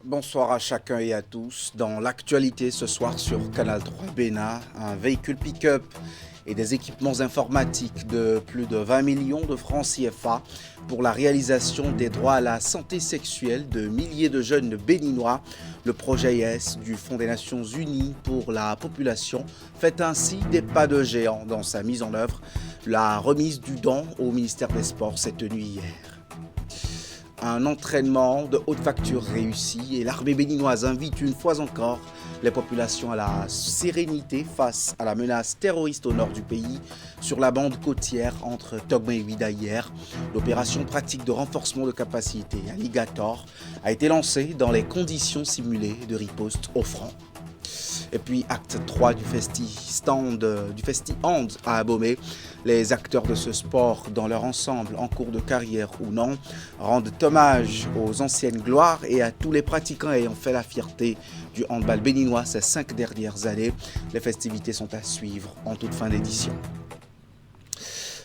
Bonsoir à chacun et à tous. Dans l'actualité ce soir sur Canal 3 Bénin, un véhicule pick-up et des équipements informatiques de plus de 20 millions de francs CFA pour la réalisation des droits à la santé sexuelle de milliers de jeunes béninois. Le projet IS du Fonds des Nations Unies pour la population fait ainsi des pas de géant dans sa mise en œuvre. La remise du don au ministère des Sports s'est tenue hier. Un entraînement de haute facture réussi et l'armée béninoise invite une fois encore les populations à la sérénité face à la menace terroriste au nord du pays sur la bande côtière entre Togma et Ouida hier. L'opération pratique de renforcement de capacité Alligator a été lancée dans les conditions simulées de riposte au front. Et puis acte 3 du Festi Hand à Abomey. Les acteurs de ce sport dans leur ensemble, en cours de carrière ou non, rendent hommage aux anciennes gloires et à tous les pratiquants ayant fait la fierté du handball béninois ces 5 dernières années. Les festivités sont à suivre en toute fin d'édition.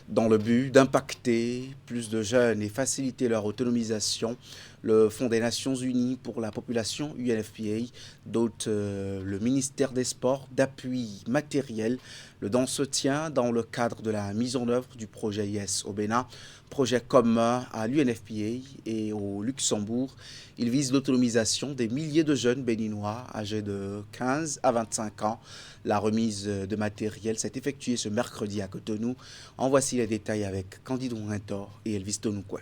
Dans le but d'impacter plus de jeunes et faciliter leur autonomisation, le Fonds des Nations Unies pour la population, UNFPA, dote le ministère des Sports d'appui matériel. Le don se tient dans le cadre de la mise en œuvre du projet IS au Bénin, projet commun à l'UNFPA et au Luxembourg. Il vise l'autonomisation des milliers de jeunes béninois âgés de 15 à 25 ans. La remise de matériel s'est effectuée ce mercredi à Cotonou. En voici les détails avec Candide Rintor et Elvis Tonoukoué.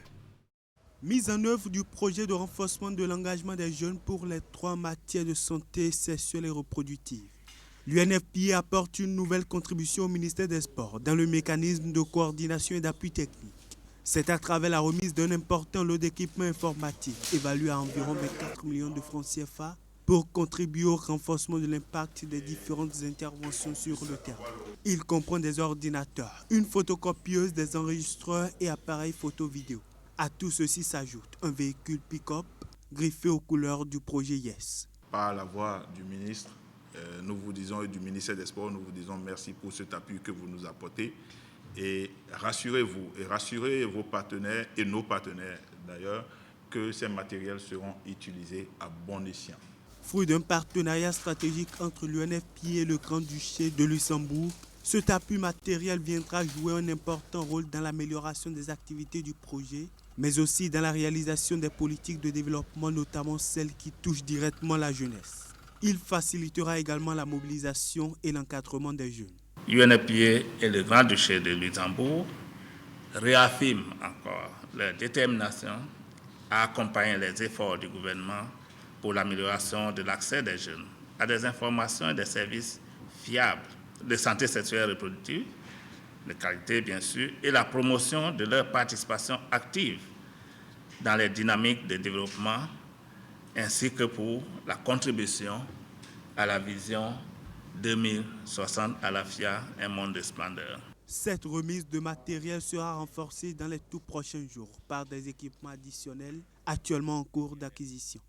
Mise en œuvre du projet de renforcement de l'engagement des jeunes pour les 3 matières de santé sexuelle et reproductive. L'UNFPA apporte une nouvelle contribution au ministère des Sports dans le mécanisme de coordination et d'appui technique. C'est à travers la remise d'un important lot d'équipements informatiques évalué à environ 24 millions de francs CFA pour contribuer au renforcement de l'impact des différentes interventions sur le terrain. Il comprend des ordinateurs, une photocopieuse, des enregistreurs et appareils photo-vidéo. À tout ceci s'ajoute un véhicule pick-up griffé aux couleurs du projet YES. Par la voix du ministre, nous vous disons, et du ministère des Sports, nous vous disons merci pour cet appui que vous nous apportez. Et rassurez-vous, et rassurez vos partenaires et nos partenaires d'ailleurs, que ces matériels seront utilisés à bon escient. Fruit d'un partenariat stratégique entre l'UNFPA et le Grand-Duché de Luxembourg, cet appui matériel viendra jouer un important rôle dans l'amélioration des activités du projet, mais aussi dans la réalisation des politiques de développement, notamment celles qui touchent directement la jeunesse. Il facilitera également la mobilisation et l'encadrement des jeunes. UNFPA et le Grand-Duché de Luxembourg réaffirment encore leur détermination à accompagner les efforts du gouvernement pour l'amélioration de l'accès des jeunes à des informations et des services fiables de santé sexuelle et reproductive, de qualité bien sûr, et la promotion de leur participation active dans les dynamiques de développement, ainsi que pour la contribution à la vision 2060 à la FIA, un monde de splendeur. Cette remise de matériel sera renforcée dans les tout prochains jours par des équipements additionnels actuellement en cours d'acquisition.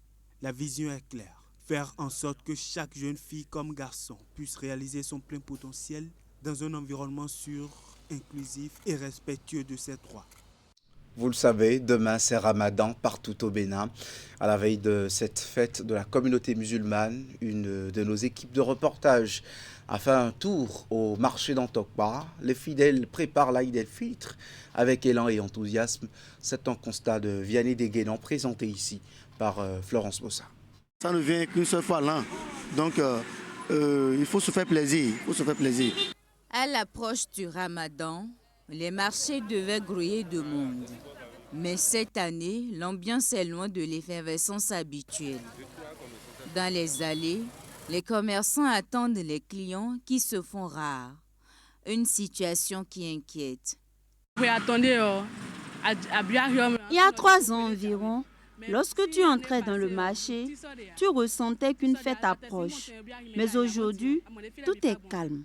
La vision est claire. Faire en sorte que chaque jeune fille comme garçon puisse réaliser son plein potentiel dans un environnement sûr, inclusif et respectueux de ses droits. Vous le savez, demain c'est Ramadan partout au Bénin. À la veille de cette fête de la communauté musulmane, une de nos équipes de reportage a fait un tour au marché d'Antokpa. Les fidèles préparent l'Aïd el-Fitr avec élan et enthousiasme. C'est un constat de Vianney Deguénan présenté ici par Florence Bossa. Ça ne vient qu'une seule fois l'an, donc il faut se faire plaisir, À l'approche du Ramadan, les marchés devaient grouiller de monde. Mais cette année, l'ambiance est loin de l'effervescence habituelle. Dans les allées, les commerçants attendent les clients qui se font rares. Une situation qui inquiète. Il y a 3 ans environ, lorsque tu entrais dans le marché, tu ressentais qu'une fête approche. Mais aujourd'hui, tout est calme.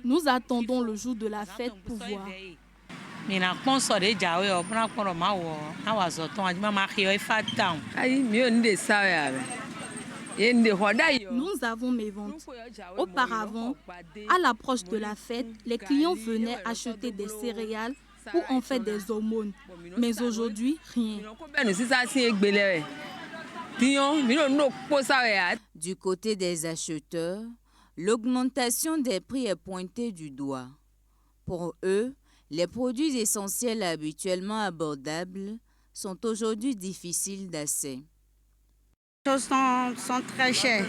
Nous attendons le jour de la fête pour voir. Nous avons mes ventes. Auparavant, à l'approche de la fête, les clients venaient acheter des céréales où on fait des aumônes. Mais aujourd'hui, rien. Du côté des acheteurs, l'augmentation des prix est pointée du doigt. Pour eux, les produits essentiels habituellement abordables sont aujourd'hui difficiles d'accès. Les choses sont très chères.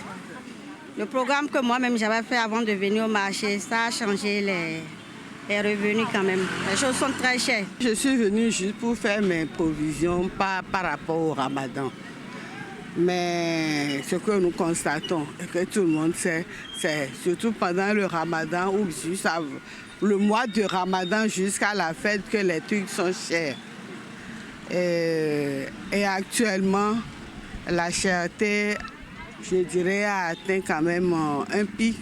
Le programme que moi-même j'avais fait avant de venir au marché, ça a changé les revenus quand même. Les choses sont très chères. Je suis venue juste pour faire mes provisions par rapport au Ramadan. Mais ce que nous constatons et que tout le monde sait, c'est surtout pendant le Ramadan ou juste le mois de Ramadan jusqu'à la fête que les trucs sont chers. Et actuellement, la cherté, je dirais, a atteint quand même un pic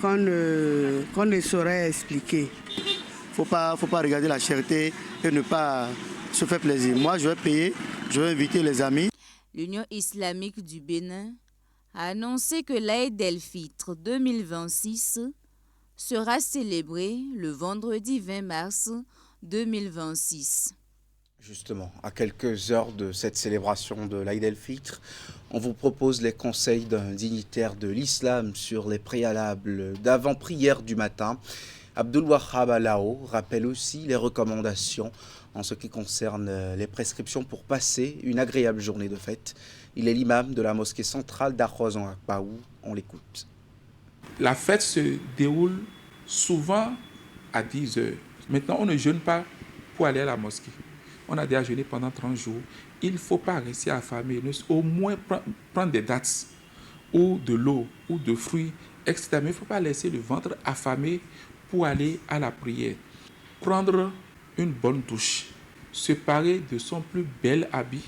qu'on ne saurait expliquer. Faut pas regarder la cherté et ne pas se faire plaisir. Moi, je vais payer, je vais inviter les amis. L'Union islamique du Bénin a annoncé que l'Aïd el-Fitr 2026 sera célébré le vendredi 20 mars 2026. Justement, à quelques heures de cette célébration de l'Aïd el-Fitr, on vous propose les conseils d'un dignitaire de l'islam sur les préalables d'avant-prière du matin. Abdul Wahab Alao rappelle aussi les recommandations en ce qui concerne les prescriptions pour passer une agréable journée de fête. Il est l'imam de la mosquée centrale d'Arroz-en-Akbaou. On l'écoute. La fête se déroule souvent à 10 heures. Maintenant, on ne jeûne pas pour aller à la mosquée. On a déjà jeûné pendant 30 jours. Il ne faut pas rester affamé. Au moins prendre des dattes ou de l'eau ou de fruits, etc. Mais il ne faut pas laisser le ventre affamé pour aller à la prière. Prendre une bonne douche, se parer de son plus bel habit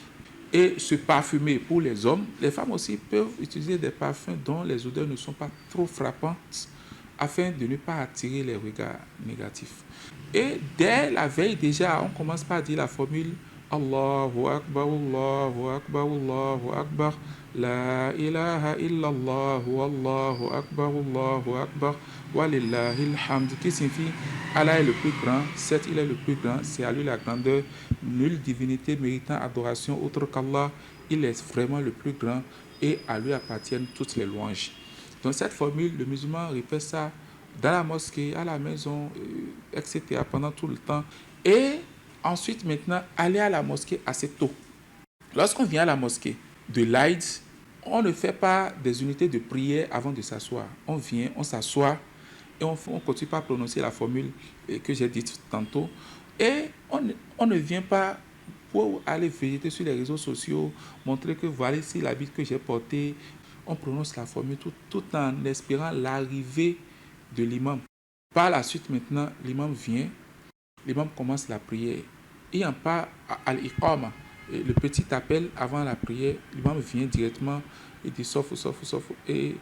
et se parfumer pour les hommes. Les femmes aussi peuvent utiliser des parfums dont les odeurs ne sont pas trop frappantes afin de ne pas attirer les regards négatifs. Et dès la veille déjà, on commence par dire la formule Allahu Akbar, Allahu Akbar, Allahu Akbar, La ilaha illallah, Allahu Akbar, Allahu Akbar, Walillahil hamd, qui signifie Allah est le plus grand, certes il est le plus grand, c'est à lui la grandeur, nulle divinité méritant adoration autre qu'Allah, il est vraiment le plus grand et à lui appartiennent toutes les louanges. Donc cette formule, le musulman répète ça dans la mosquée, à la maison, etc. pendant tout le temps. Et ensuite maintenant, aller à la mosquée assez tôt. Lorsqu'on vient à la mosquée de l'Aïd, on ne fait pas des unités de prière avant de s'asseoir. On vient, on s'assoit et on continue pas à prononcer la formule que j'ai dite tantôt. Et on ne vient pas pour aller végéter sur les réseaux sociaux, montrer que voilà ici l'habit que j'ai porté. On prononce la formule tout en espérant l'arrivée de l'imam. Par la suite maintenant, l'imam vient, l'imam commence la prière. Il n'y a pas à l'iqama, le petit appel avant la prière, l'imam vient directement, il dit sauf, et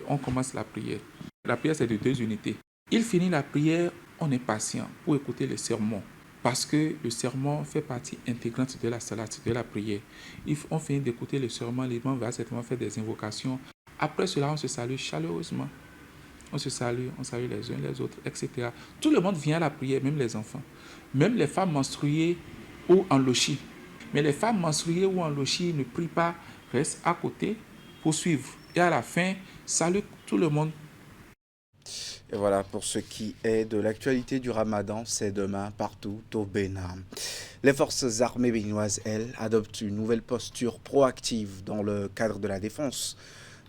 on commence la prière. La prière c'est de 2 unités. Il finit la prière, on est patient pour écouter le sermon. Parce que le sermon fait partie intégrante de la salat, de la prière. On finit d'écouter le sermon, l'imam va certainement faire des invocations. Après cela, on se salue chaleureusement. On se salue, on salue les uns les autres, etc. Tout le monde vient à la prière, même les enfants. Même les femmes menstruées ou en lochi. Mais les femmes menstruées ou en lochi ne prient pas, restent à côté pour suivre. Et à la fin, salut tout le monde. Et voilà, pour ce qui est de l'actualité du Ramadan, c'est demain partout au Bénin. Les forces armées béninoises, elles, adoptent une nouvelle posture proactive dans le cadre de la défense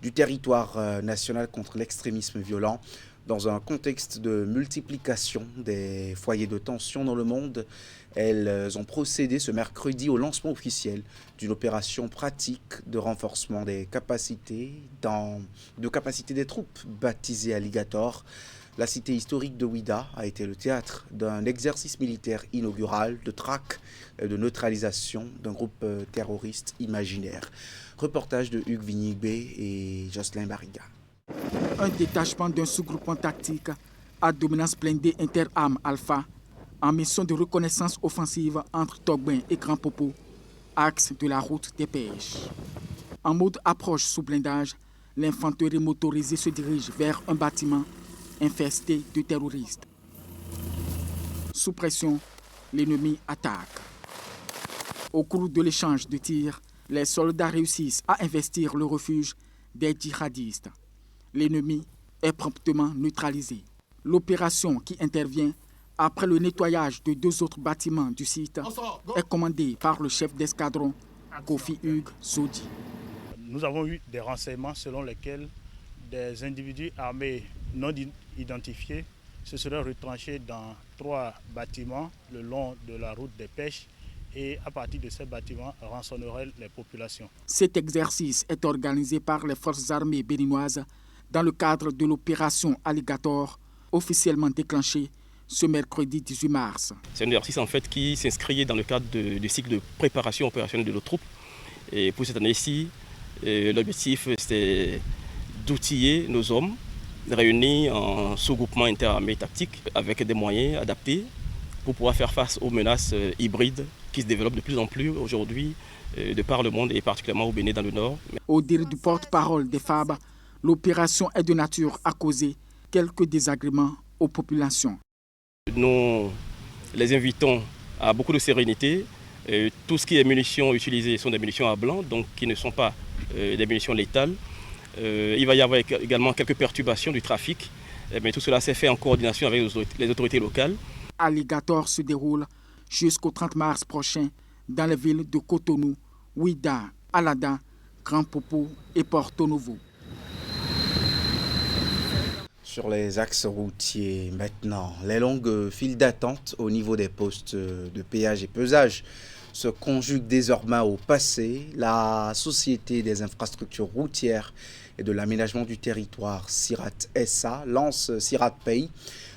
du territoire national contre l'extrémisme violent. Dans un contexte de multiplication des foyers de tension dans le monde, elles ont procédé ce mercredi au lancement officiel d'une opération pratique de renforcement des capacités des troupes baptisée Alligator. La cité historique de Ouida a été le théâtre d'un exercice militaire inaugural de traque et de neutralisation d'un groupe terroriste imaginaire. Reportage de Hugues Vignibé et Jocelyn Bariga. Un détachement d'un sous-groupement tactique à dominance blindée Interarmes Alpha en mission de reconnaissance offensive entre Togben et Grand Popo, axe de la route des pêches. En mode approche sous blindage, l'infanterie motorisée se dirige vers un bâtiment infesté de terroristes. Sous pression, l'ennemi attaque. Au cours de l'échange de tirs, les soldats réussissent à investir le refuge des djihadistes. L'ennemi est promptement neutralisé. L'opération qui intervient après le nettoyage de 2 autres bâtiments du site est commandée par le chef d'escadron, Kofi Hugues Zodi. Nous avons eu des renseignements selon lesquels des individus armés non identifiés se seraient retranchés dans 3 bâtiments le long de la route des pêches et à partir de ces bâtiments rançonneraient les populations. Cet exercice est organisé par les forces armées béninoises dans le cadre de l'opération Alligator, officiellement déclenchée ce mercredi 18 mars. C'est un exercice en fait qui s'inscrit dans le cadre du cycle de préparation opérationnelle de nos troupes. Et pour cette année-ci, l'objectif c'est d'outiller nos hommes réunis en sous-groupement interarmés tactique avec des moyens adaptés pour pouvoir faire face aux menaces hybrides qui se développent de plus en plus aujourd'hui de par le monde et particulièrement au Bénin dans le Nord. Au dire du porte-parole des FAB, l'opération est de nature à causer quelques désagréments aux populations. Nous les invitons à beaucoup de sérénité. Tout ce qui est munitions utilisées sont des munitions à blanc, donc qui ne sont pas des munitions létales. Il va y avoir également quelques perturbations du trafic, mais tout cela s'est fait en coordination avec les autorités locales. Alligator se déroule jusqu'au 30 mars prochain dans les villes de Cotonou, Ouida, Alada, Grand Popo et Porto Novo. Sur les axes routiers maintenant, les longues files d'attente au niveau des postes de péage et pesage se conjuguent désormais au passé. La Société des infrastructures routières et de l'aménagement du territoire, SIRAT SA, lance SIRAT Pay.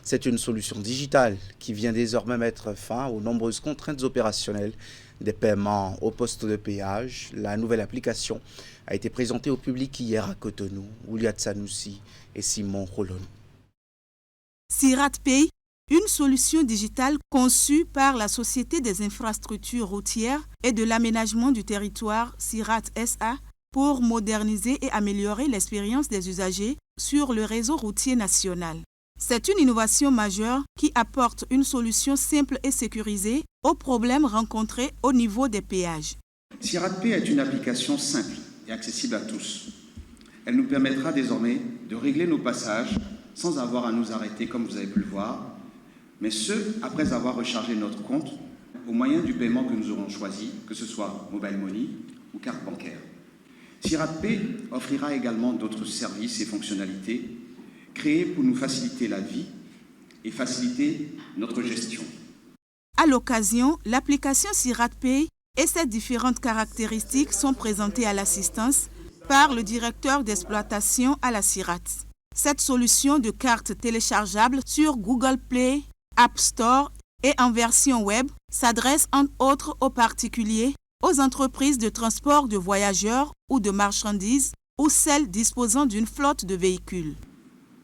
C'est une solution digitale qui vient désormais mettre fin aux nombreuses contraintes opérationnelles des paiements au poste de péage. La nouvelle application a été présentée au public hier à Cotonou, Ouliat Sanoussi et Simon Rolon. SIRAT Pay, une solution digitale conçue par la Société des infrastructures routières et de l'aménagement du territoire, SIRAT SA, pour moderniser et améliorer l'expérience des usagers sur le réseau routier national. C'est une innovation majeure qui apporte une solution simple et sécurisée aux problèmes rencontrés au niveau des péages. SIRAT Pay est une application simple et accessible à tous. Elle nous permettra désormais de régler nos passages sans avoir à nous arrêter comme vous avez pu le voir, mais ce, après avoir rechargé notre compte au moyen du paiement que nous aurons choisi, que ce soit mobile money ou carte bancaire. SIRAT Pay offrira également d'autres services et fonctionnalités créés pour nous faciliter la vie et faciliter notre gestion. À l'occasion, l'application SIRAT Pay et ses différentes caractéristiques sont présentées à l'assistance par le directeur d'exploitation à la SIRAT. Cette solution de carte téléchargeable sur Google Play, App Store et en version web s'adresse entre autres aux particuliers, aux entreprises de transport de voyageurs ou de marchandises ou celles disposant d'une flotte de véhicules.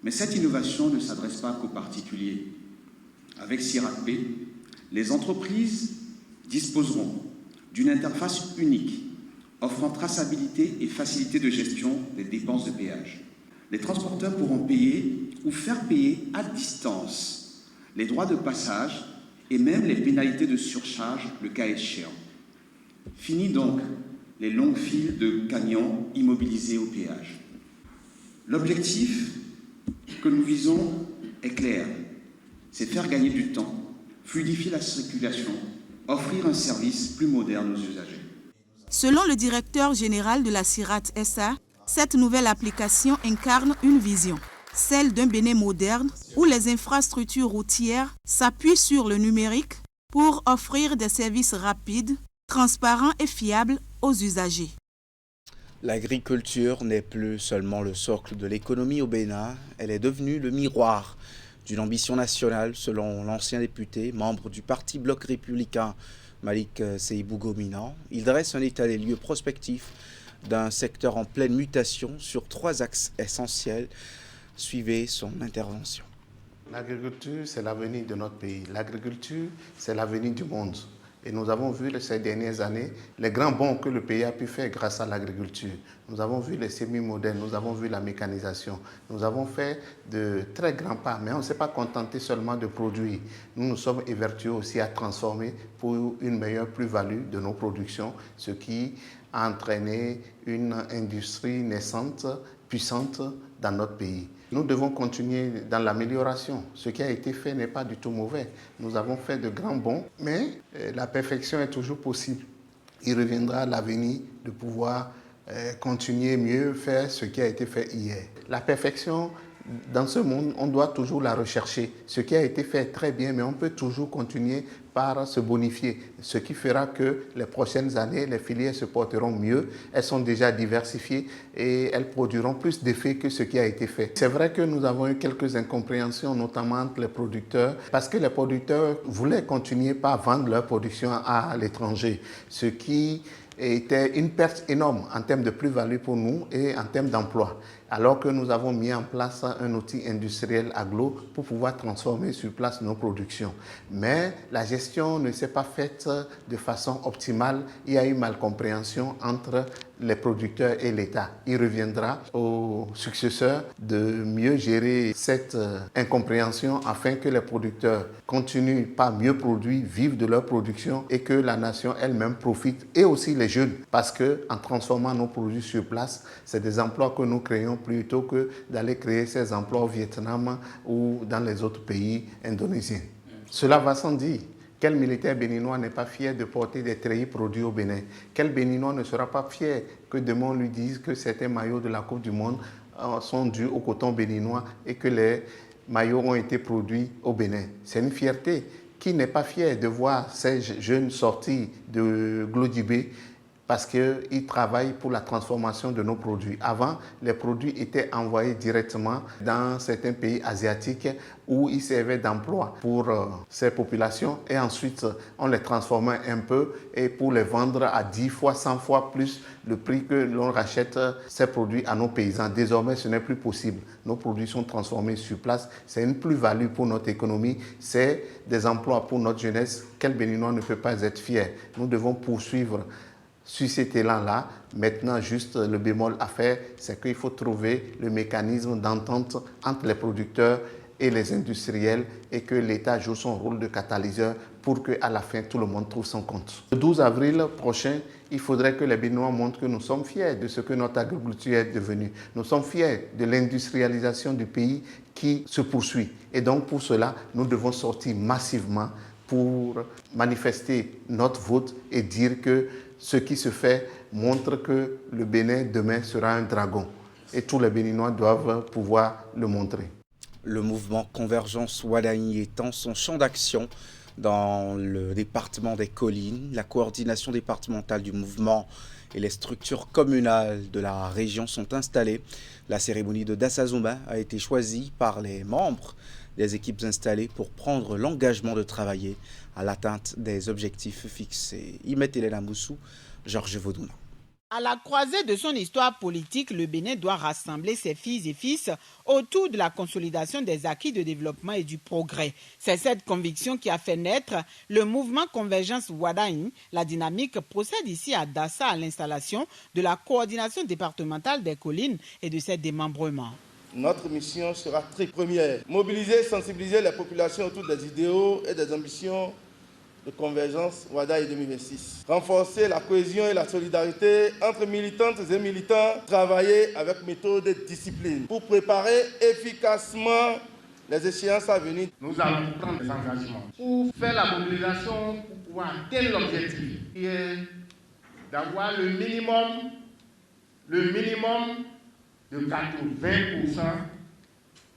Mais cette innovation ne s'adresse pas qu'aux particuliers. Avec SIRAT Pay, les entreprises disposeront d'une interface unique offrant traçabilité et facilité de gestion des dépenses de péage. Les transporteurs pourront payer ou faire payer à distance les droits de passage et même les pénalités de surcharge, le cas échéant. Fini donc les longues files de camions immobilisés au péage. L'objectif que nous visons est clair, c'est faire gagner du temps, fluidifier la circulation, offrir un service plus moderne aux usagers. Selon le directeur général de la SIRAT SA, cette nouvelle application incarne une vision, celle d'un Bénin moderne où les infrastructures routières s'appuient sur le numérique pour offrir des services rapides, transparents et fiables aux usagers. L'agriculture n'est plus seulement le socle de l'économie au Bénin, elle est devenue le miroir d'une ambition nationale selon l'ancien député, membre du Parti Bloc républicain Malik Seibou Gomina. Il dresse un état des lieux prospectif d'un secteur en pleine mutation sur 3 axes essentiels. Suivez son intervention. L'agriculture, c'est l'avenir de notre pays. L'agriculture, c'est l'avenir du monde. Et nous avons vu ces dernières années les grands bonds que le pays a pu faire grâce à l'agriculture. Nous avons vu les semis modernes, nous avons vu la mécanisation. Nous avons fait de très grands pas, mais on ne s'est pas contenté seulement de produire. Nous nous sommes évertués aussi à transformer pour une meilleure plus-value de nos productions, ce qui a entraîné une industrie naissante, puissante dans notre pays. Nous devons continuer dans l'amélioration. Ce qui a été fait n'est pas du tout mauvais. Nous avons fait de grands bonds, mais la perfection est toujours possible. Il reviendra à l'avenir de pouvoir continuer mieux faire ce qui a été fait hier. La perfection, dans ce monde, on doit toujours la rechercher. Ce qui a été fait très bien, mais on peut toujours continuer par se bonifier. Ce qui fera que les prochaines années, les filières se porteront mieux. Elles sont déjà diversifiées et elles produiront plus d'effets que ce qui a été fait. C'est vrai que nous avons eu quelques incompréhensions, notamment entre les producteurs, parce que les producteurs voulaient continuer par vendre leur production à l'étranger, ce qui était une perte énorme en termes de plus-value pour nous et en termes d'emploi, alors que nous avons mis en place un outil industriel aglo pour pouvoir transformer sur place nos productions. Mais la gestion ne s'est pas faite de façon optimale. Il y a eu malcompréhension entre les producteurs et l'État. Il reviendra aux successeurs de mieux gérer cette incompréhension afin que les producteurs continuent par mieux produire, vivent de leur production et que la nation elle-même profite, et aussi les jeunes, parce qu'en transformant nos produits sur place, c'est des emplois que nous créons plutôt que d'aller créer ces emplois au Vietnam ou dans les autres pays indonésiens. Cela va sans dire. Quel militaire béninois n'est pas fier de porter des treillis produits au Bénin? Quel béninois ne sera pas fier que demain on lui dise que certains maillots de la Coupe du Monde sont dus au coton béninois et que les maillots ont été produits au Bénin? C'est une fierté. Qui n'est pas fier de voir ces jeunes sortir de Glodibé parce qu'ils travaillent pour la transformation de nos produits. Avant, les produits étaient envoyés directement dans certains pays asiatiques où ils servaient d'emploi pour ces populations et ensuite on les transformait un peu et pour les vendre à 10 fois, 100 fois plus le prix que l'on rachète ces produits à nos paysans. Désormais, ce n'est plus possible. Nos produits sont transformés sur place. C'est une plus-value pour notre économie. C'est des emplois pour notre jeunesse. Quel Béninois ne peut pas être fier? Nous devons poursuivre sur cet élan-là. Maintenant, juste le bémol à faire, c'est qu'il faut trouver le mécanisme d'entente entre les producteurs et les industriels et que l'État joue son rôle de catalyseur pour qu'à la fin, tout le monde trouve son compte. Le 12 avril prochain, il faudrait que les Béninois montrent que nous sommes fiers de ce que notre agriculture est devenue. Nous sommes fiers de l'industrialisation du pays qui se poursuit. Et donc, pour cela, nous devons sortir massivement pour manifester notre vote et dire que ce qui se fait montre que le Bénin demain sera un dragon. Et tous les Béninois doivent pouvoir le montrer. Le mouvement Convergence Wadaï étend son champ d'action dans le département des Collines. La coordination départementale du mouvement et les structures communales de la région sont installées. La cérémonie de Dassazumba a été choisie par les membres des équipes installées pour prendre l'engagement de travailler à l'atteinte des objectifs fixés. Imet Elena Moussou, Georges Vaudouna. À la croisée de son histoire politique, le Bénin doit rassembler ses filles et fils autour de la consolidation des acquis de développement et du progrès. C'est cette conviction qui a fait naître le mouvement Convergence Wadaï. La dynamique procède ici à Dassa à l'installation de la coordination départementale des collines et de ses démembrements. Notre mission sera très première. Mobiliser et sensibiliser les populations autour des idéaux et des ambitions de Convergence Wadaï 2026. Renforcer la cohésion et la solidarité entre militantes et militants. Travailler avec méthode et discipline pour préparer efficacement les échéances à venir. Nous allons prendre des engagements pour faire la mobilisation pour pouvoir atteindre l'objectif qui est d'avoir le minimum de 80%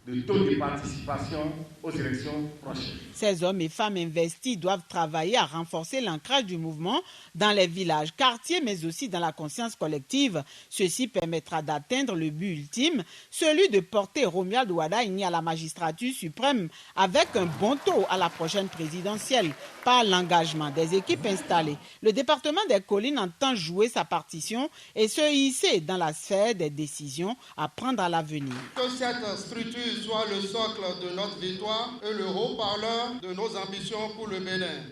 de taux de participation aux élections prochaines. Ces hommes et femmes investis doivent travailler à renforcer l'ancrage du mouvement dans les villages, quartiers, mais aussi dans la conscience collective. Ceci permettra d'atteindre le but ultime, celui de porter Romuald Wadaï à la magistrature suprême avec un bon taux à la prochaine présidentielle par l'engagement des équipes installées. Le département des Collines entend jouer sa partition et se hisser dans la sphère des décisions à prendre à l'avenir. Que cette structure soit le socle de notre victoire et le haut-parleur de nos ambitions pour le Bénin.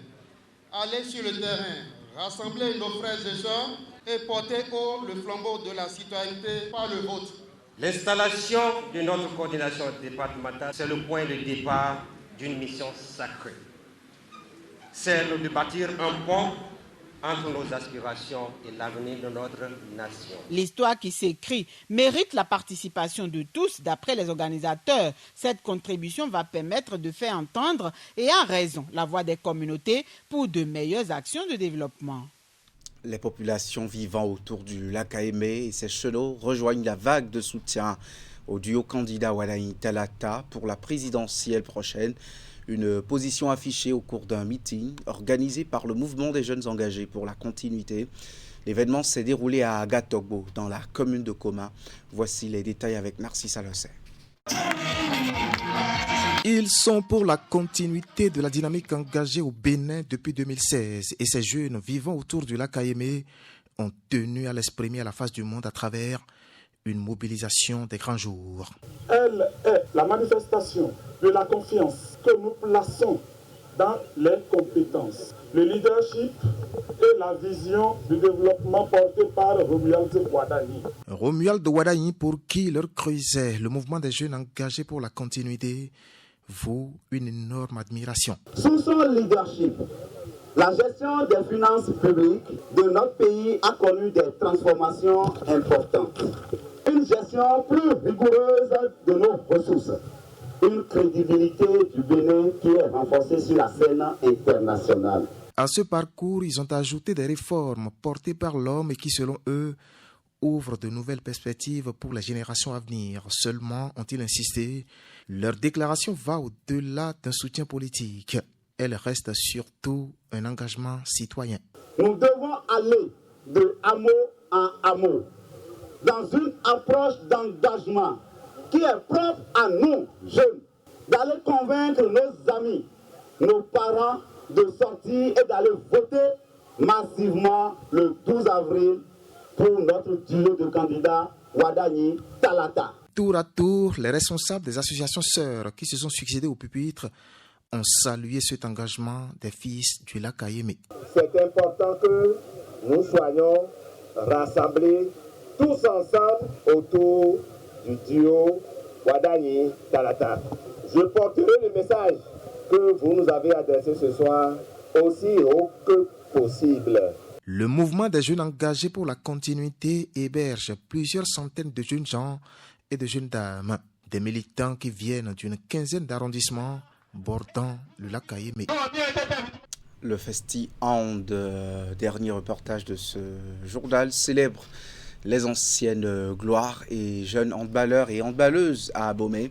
aller sur le terrain, rassembler nos frères et sœurs et porter haut le flambeau de la citoyenneté par le vote. L'installation de notre coordination départementale, c'est le point de départ d'une mission sacrée. C'est de bâtir un pont entre nos aspirations et l'avenir de notre nation. L'histoire qui s'écrit mérite la participation de tous. D'après les organisateurs, cette contribution va permettre de faire entendre, et à raison, la voix des communautés pour de meilleures actions de développement. Les populations vivant autour du lac Aimé et ses chenaux rejoignent la vague de soutien au duo candidat Wadagne Talata pour la présidentielle prochaine. Une position affichée au cours d'un meeting organisé par le mouvement des jeunes engagés pour la continuité. L'événement s'est déroulé à Agatogbo, dans la commune de Koma. Voici les détails avec Narcisse Alossé. Ils sont pour la continuité de la dynamique engagée au Bénin depuis 2016 et ces jeunes vivant autour du lac Aimé ont tenu à l'exprimer à la face du monde à travers une mobilisation des grands jours. Elle est la manifestation de la confiance que nous plaçons dans les compétences, le leadership et la vision du développement porté par Romuald Wadagne. Romuald Wadagne, pour qui leur creusait le mouvement des jeunes engagés pour la continuité, vaut une énorme admiration. Sous son leadership, la gestion des finances publiques de notre pays a connu des transformations importantes. Une gestion plus rigoureuse de nos ressources. Une crédibilité du Bénin qui est renforcée sur la scène internationale. À ce parcours, ils ont ajouté des réformes portées par l'homme et qui, selon eux, ouvrent de nouvelles perspectives pour les générations à venir. Seulement, ont-ils insisté, leur déclaration va au-delà d'un soutien politique. Elle reste surtout un engagement citoyen. Nous devons aller de hameau en hameau dans une approche d'engagement qui est propre à nous, jeunes, d'aller convaincre nos amis, nos parents de sortir et d'aller voter massivement le 12 avril pour notre duo de candidats Wadagne Talata. Tour à tour, les responsables des associations sœurs qui se sont succédés au pupitre ont salué cet engagement des fils du lac Aimé. C'est important que nous soyons rassemblés tous ensemble autour du duo Wadagne Talata. Je porterai le message que vous nous avez adressé ce soir aussi haut que possible. Le mouvement des jeunes engagés pour la continuité héberge plusieurs centaines de jeunes gens et de jeunes dames, des militants qui viennent d'une quinzaine d'arrondissements bordant le lac Aimé. Le Festi Hand, dernier reportage de ce journal, célèbre les anciennes gloires et jeunes handballeurs et handballeuses à Abomey.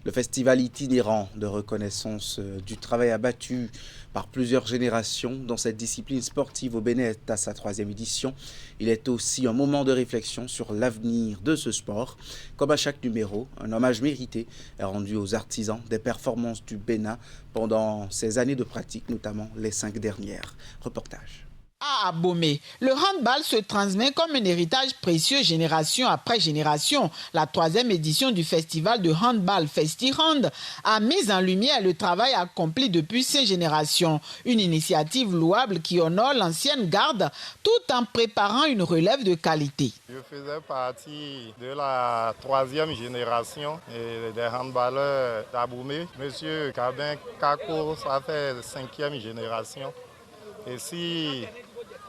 Le festival itinérant de reconnaissance du travail abattu par plusieurs générations dans cette discipline sportive au Bénin est à sa 3e édition. Il est aussi un moment de réflexion sur l'avenir de ce sport. Comme à chaque numéro, un hommage mérité est rendu aux artisans des performances du Bénin pendant ces années de pratique, notamment les 5 dernières. Reportage. À Abomey, le handball se transmet comme un héritage précieux génération après génération. La 3e édition du festival de handball Festi Hand a mis en lumière le travail accompli depuis 5 générations. Une initiative louable qui honore l'ancienne garde tout en préparant une relève de qualité. Je faisais partie de la 3e génération des handballeurs d'Abomey. Monsieur Cabin Kako, ça fait 5e génération. Et si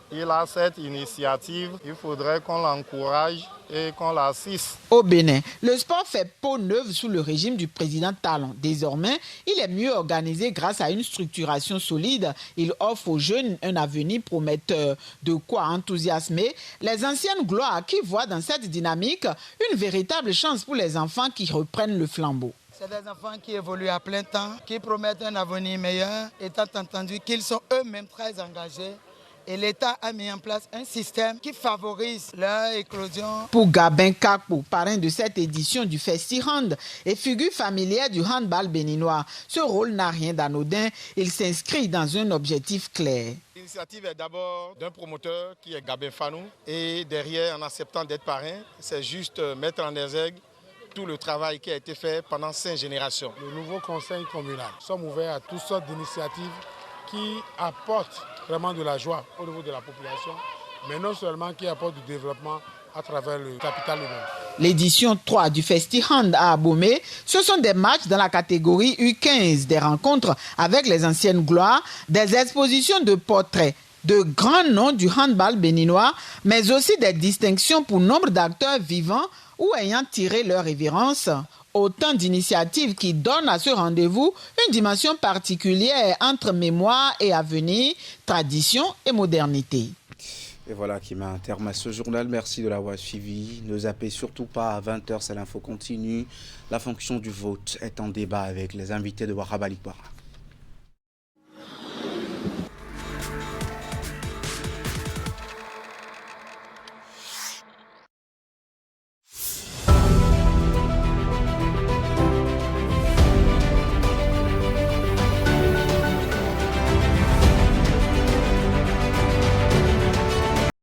il a cette initiative, il faudrait qu'on l'encourage et qu'on l'assiste. Au Bénin, le sport fait peau neuve sous le régime du président Talon. Désormais, il est mieux organisé grâce à une structuration solide. Il offre aux jeunes un avenir prometteur, de quoi enthousiasmer les anciennes gloires qui voient dans cette dynamique une véritable chance pour les enfants qui reprennent le flambeau. C'est des enfants qui évoluent à plein temps, qui promettent un avenir meilleur, étant entendu qu'ils sont eux-mêmes très engagés. Et l'État a mis en place un système qui favorise leur éclosion. Pour Gabin Kakpo, parrain de cette édition du Festi Hand et figure familière du handball béninois, ce rôle n'a rien d'anodin. Il s'inscrit dans un objectif clair. L'initiative est d'abord d'un promoteur qui est Gabin Fanou. Et derrière, en acceptant d'être parrain, c'est juste mettre en exergue tout le travail qui a été fait pendant 5 générations. Le nouveau conseil communal, nous sommes ouverts à toutes sortes d'initiatives qui apporte vraiment de la joie au niveau de la population, mais non seulement qui apporte du développement à travers le capital humain. L'édition 3 du FestiHand à Abomey, ce sont des matchs dans la catégorie U15, des rencontres avec les anciennes gloires, des expositions de portraits de grands noms du handball béninois, mais aussi des distinctions pour nombre d'acteurs vivants ou ayant tiré leur révérence. Autant d'initiatives qui donnent à ce rendez-vous une dimension particulière entre mémoire et avenir, tradition et modernité. Et voilà qui met un terme à ce journal. Merci de l'avoir suivi. Ne zappez surtout pas à 20h, c'est l'info continue. La fonction du vote est en débat avec les invités de Wahab Ali Bara.